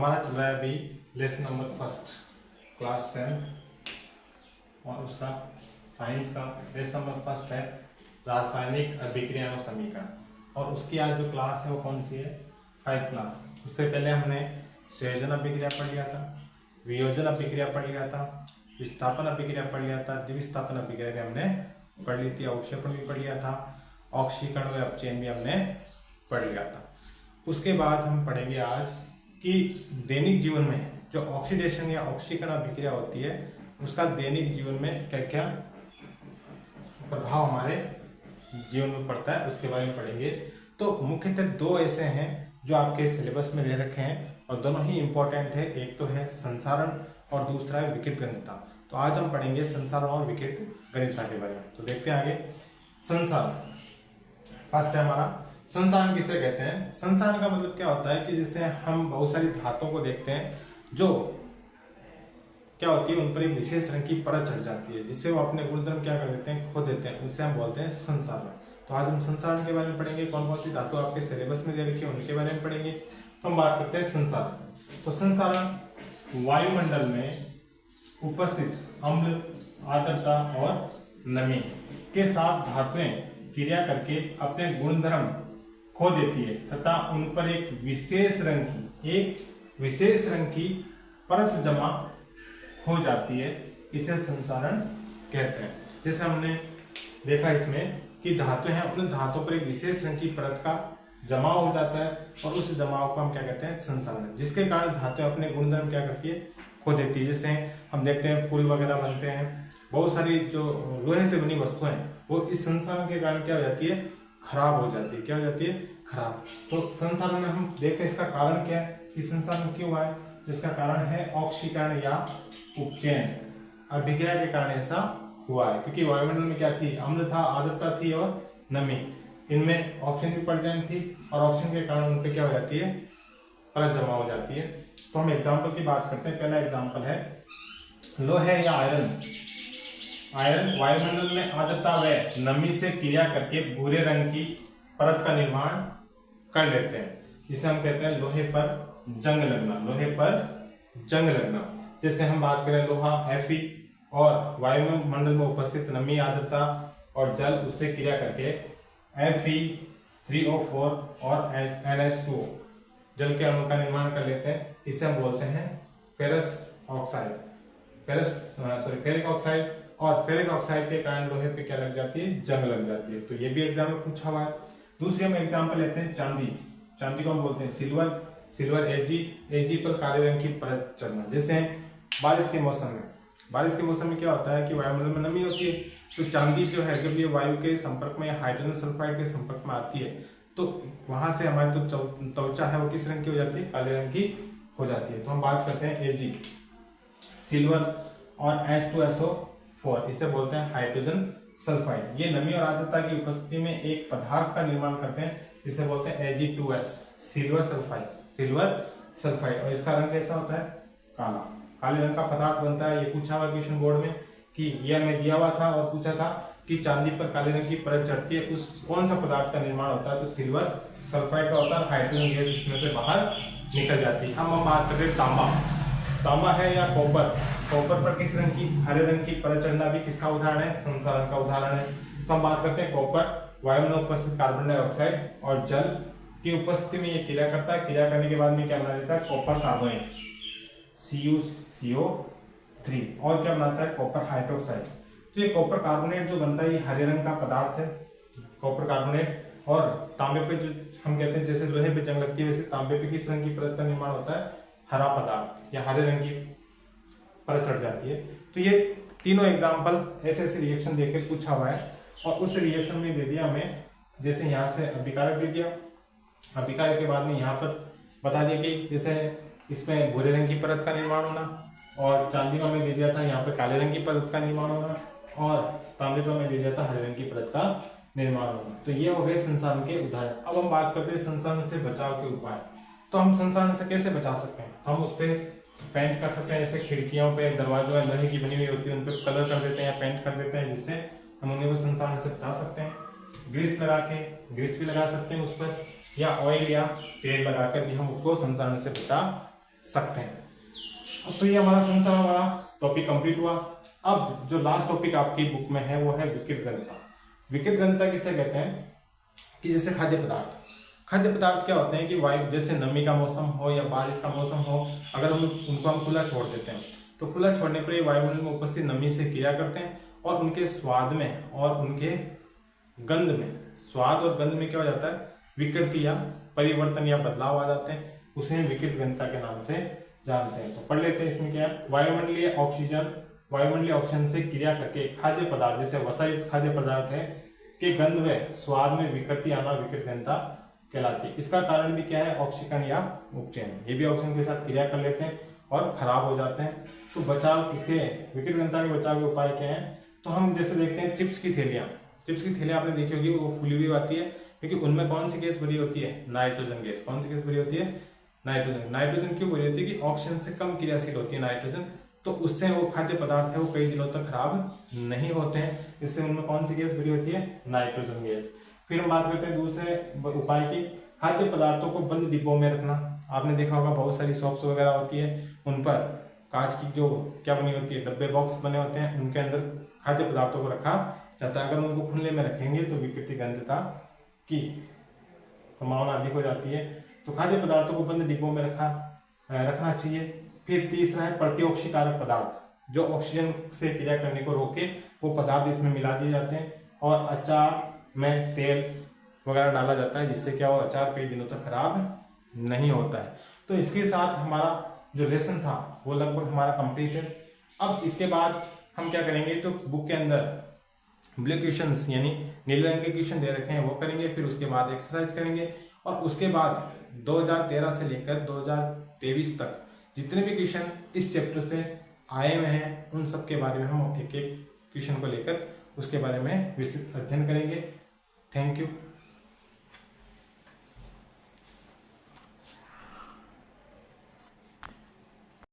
हमारा चल रहा है अभी लेसन नंबर फर्स्ट क्लास 10 और उसका साइंस का लेसन नंबर फर्स्ट है रासायनिक अभिक्रिया और समीकरण। और उसकी आज जो क्लास है वो कौन सी है? 5 क्लास। उससे पहले हमने संयोजन अभिक्रिया पढ़ लिया था, वियोजन अभिक्रिया पढ़ लिया था, विस्थापन अभिक्रिया पढ़ लिया था, द्विविस्थापन अभिक्रिया भी हमने पढ़ ली थी, अवक्षेपण भी पढ़ लिया था, ऑक्सीकरण व अपचयन भी हमने पढ़ लिया था। उसके बाद हम पढ़ेंगे आज कि दैनिक जीवन में जो ऑक्सीडेशन या ऑक्सीकरण अभिक्रिया होती है उसका दैनिक जीवन में क्या क्या प्रभाव हमारे जीवन में पड़ता है उसके बारे में पढ़ेंगे। तो मुख्यतः दो ऐसे हैं जो आपके सिलेबस में ले रखे हैं और दोनों ही इंपॉर्टेंट है। एक तो है संसारण और दूसरा है विकृत गणिता। तो आज हम पढ़ेंगे संसारण और विकृत गणिता के बारे में। तो देखते हैं आगे। संसारण फर्स्ट है हमारा। संसारण किसे कहते हैं? संसारण का मतलब क्या होता है कि जैसे हम बहुत सारी धातुओं को देखते हैं जो क्या होती है उन पर एक विशेष रंग की परत चढ़ जाती है जिससे वो अपने गुणधर्म क्या कर देते हैं, खो देते हैं, उसे हम बोलते हैं संसारण। तो आज हम संसारण के बारे में पढ़ेंगे। कौन कौन सी धातु आपके सिलेबस में दे रखी है उनके बारे में पढ़ेंगे। तो हम बात करते हैं संसारण। तो संसारण वायुमंडल में उपस्थित अम्ल, आर्द्रता और नमी के साथ धातुएं क्रिया करके अपने गुणधर्म खो देती है तथा उन पर एक विशेष रंग की परत जमा हो जाती है, इसे संसारण कहते हैं। जैसे हमने देखा इसमें कि धातु है, उन धातुओं पर एक विशेष रंग की परत का जमाव हो जाता है और उस जमाव को हम क्या कहते हैं? संसारण। जिसके कारण धातु अपने गुणधर्म क्या करती है, खो देती है। जैसे हम देखते हैं पुल वगैरह बनते हैं, बहुत सारी जो लोहे से बनी वस्तुएं वो इस संसारण के कारण क्या हो जाती है, खराब हो जाती है। क्या हो जाती है? खराब। तो संसारण में हम देखते हैं इसका कारण क्या है कि संसारण क्यों हुआ है। जिसका कारण है ऑक्सीकरण या उपचयन अभिक्रिया के कारण ऐसा हुआ है, क्योंकि वायुमंडल में क्या थी, अम्ल था, आर्द्रता थी और नमी, इनमें ऑक्सीजन की परत थी और ऑक्सीजन के कारण उन पे क्या हो जाती है, परत जमा हो जाती है। तो हम एग्जाम्पल की बात करते हैं। पहला एग्जाम्पल है लोहे या आयरन वायुमंडल में आर्द्रता व नमी से क्रिया करके भूरे रंग की परत का निर्माण कर लेते हैं, जिसे हम कहते हैं लोहे पर जंग लगना। जैसे हम बात करें लोहा Fe और वायुमंडल में उपस्थित नमी, आर्द्रता और जल उससे क्रिया करके Fe3O4 और NH2 जल के अणु का निर्माण कर लेते हैं। इसे हम बोलते हैं फेरिक ऑक्साइड। और फेरिक ऑक्साइड के कारण लोहे पे क्या लग जाती है, जंग लग जाती है। तो ये भी एग्जाम में पूछा हुआ है। दूसरी हम एग्जाम्पल लेते हैं चांदी को हम बोलते हैं सिल्वर एजी पर काले रंग की परत चढ़ना। जैसे बारिश के मौसम में क्या होता है कि वायुमंडल में नमी होती है, तो चांदी जो है जब ये वायु के संपर्क में हाइड्रोजन सल्फाइड के संपर्क में आती है तो वहां से हमारी तो त्वचा है वो किस रंग की हो जाती है, काले रंग की हो जाती है। तो हम बात करते हैं एजी सिल्वर और H2SO4, इसे बोलते हैं हाइड्रोजन सल्फाइड। ये नमी और आर्द्रता की उपस्थिति में एक पदार्थ का निर्माण करते हैं, जिसे बोलते हैं Ag2S सिल्वर सल्फाइड। और इसका रंग कैसा होता है, काले रंग का पदार्थ बनता है। ये पूछा हुआ क्वेश्चन बोर्ड में कि ये हमें दिया हुआ था और पूछा था कि चांदी पर काले रंग की परत चढ़ती है, उस कौन सा पदार्थ का निर्माण होता है, तो सिल्वर सल्फाइड का होता है। हाइड्रोजन गैस इसमें से बाहर निकल जाती है। हम बात करते हैं तांबा है या कॉपर पर किस रंग की, हरे रंग की परत चढ़ना भी किसका उदाहरण है, संसारण का उदाहरण है। तो हम बात करते हैं कॉपर वायुमंडल में उपस्थित कार्बन डाइऑक्साइड और जल की उपस्थिति में ये क्रिया करता है। क्रिया करने के बाद में क्या बना देता है, कॉपर कार्बोनेट CuCO3 और क्या बनाता है, कॉपर हाइड्रोक्साइड। तो ये कॉपर कार्बोनेट जो बनता है ये हरे रंग का पदार्थ है, कॉपर कार्बोनेट। और तांबे पे जो हम कहते हैं जैसे लोहे पे जंग लगती है वैसे तांबे पे किस रंग की परत का निर्माण होता है, हरा पदार्थ या हरे रंग की परत चढ़ जाती है। तो ये तीनों एग्जाम्पल ऐसे रिएक्शन देकर पूछा हुआ है और उस रिएक्शन में दे दिया हमें, जैसे यहाँ से अभिकारक दे दिया, अभिकारक के बाद में यहाँ पर बता दिया कि जैसे इसमें भूरे रंग की परत का निर्माण होना, और चांदी में हमें दे दिया था यहाँ पर काले रंग की परत का निर्माण होना, और तांबे में हमें दे दिया था हरे रंग की परत का निर्माण होना। तो ये हो गए संसारण के उदाहरण। अब हम बात करते हैं संसारण से बचाव के उपाय। तो हम संसारण से कैसे बचा सकते हैं? हम उस पर पेंट कर सकते हैं, जैसे खिड़कियों पे, दरवाजों में लोहे की बनी हुई होती है उन पर कलर कर देते हैं या पेंट कर देते हैं, जिससे हम उन्हें संसारण से बचा सकते हैं। ग्रीस भी लगा सकते हैं उस पर, या ऑयल या तेल लगाकर भी हम उसको संसारण से बचा सकते हैं। तो ये हमारा संसार हमारा टॉपिक कंप्लीट हुआ। अब जो लास्ट टॉपिक आपकी बुक में है वो है विकृत घनता। विकृत घनता किसे कहते हैं कि जैसे खाद्य पदार्थ क्या होते हैं कि वायु, जैसे नमी का मौसम हो या बारिश का मौसम हो, अगर हम उनको हम खुला छोड़ देते हैं तो खुला छोड़ने पर ये वायुमंडल में उपस्थित नमी से क्रिया करते हैं और उनके स्वाद में और उनके गंध में, स्वाद और गंध में क्या हो जाता है, विकृति या परिवर्तन या बदलाव आ जाते हैं। उसे हम विकृत घनता के नाम से जानते हैं। तो पढ़ लेते हैं इसमें क्या है। वायुमंडलीय ऑक्सीजन से क्रिया करके खाद्य पदार्थ, जैसे वसायुक्त खाद्य पदार्थ है, के गंध व स्वाद में विकृति आना विकृत घनता कहलाती है। इसका कारण भी क्या है, ऑक्सीकरण या उपचयन। ये भी ऑक्सीजन के साथ क्रिया कर लेते हैं और खराब हो जाते हैं। तो बचाव, इसके विकृत घनता के बचाव के उपाय क्या है, तो हम जैसे देखते हैं चिप्स की थैलियां आपने देखी होगी, वो फूली हुई आती है क्योंकि उनमें कौन सी गैस भरी होती है, नाइट्रोजन गैस। कौन सी गैस भरी होती है, नाइट्रोजन क्यों भरी होती है कि ऑक्सीजन से कम क्रियाशील होती है नाइट्रोजन, तो उससे वो खाद्य पदार्थ है वो कई दिनों तक खराब नहीं होते हैं। इससे उनमें कौन सी गैस भरी होती है, नाइट्रोजन गैस। फिर हम बात करते हैं दूसरे उपाय की, खाद्य पदार्थों को बंद डिब्बों में रखना। आपने देखा होगा बहुत सारी शॉप्स वगैरह होती है, उन पर कांच की जो क्या बनी होती है, डब्बे बॉक्स बने होते हैं, उनके अंदर खाद्य पदार्थों को रखा जाता है। अगर उनको खुले में रखेंगे तो विकृति घनता की संभावना अधिक हो जाती है। तो खाद्य पदार्थों को बंद डिब्बों में रखना चाहिए। फिर तीसरा है प्रतिऑक्सीकारक पदार्थ, जो ऑक्सीजन से क्रिया करने को रोके वो पदार्थ इसमें मिला दिए जाते हैं। और अचार में तेल वगैरह डाला जाता है, जिससे क्या हो, अचार कई दिनों तक खराब नहीं होता है। तो इसके साथ हमारा जो लेसन था वो लगभग हमारा कंप्लीट है। अब इसके बाद हम क्या करेंगे, जो बुक के अंदर ब्लू क्वेश्चंस यानी नीले रंग के क्वेश्चन दे रखे हैं वो करेंगे। फिर उसके बाद एक्सरसाइज करेंगे और उसके बाद 2013 से लेकर 2023 तक जितने भी क्वेश्चन इस चैप्टर से आए हुए हैं उन सब के बारे में हम एक एक क्वेश्चन को लेकर उसके बारे में विस्तृत अध्ययन करेंगे। Thank you.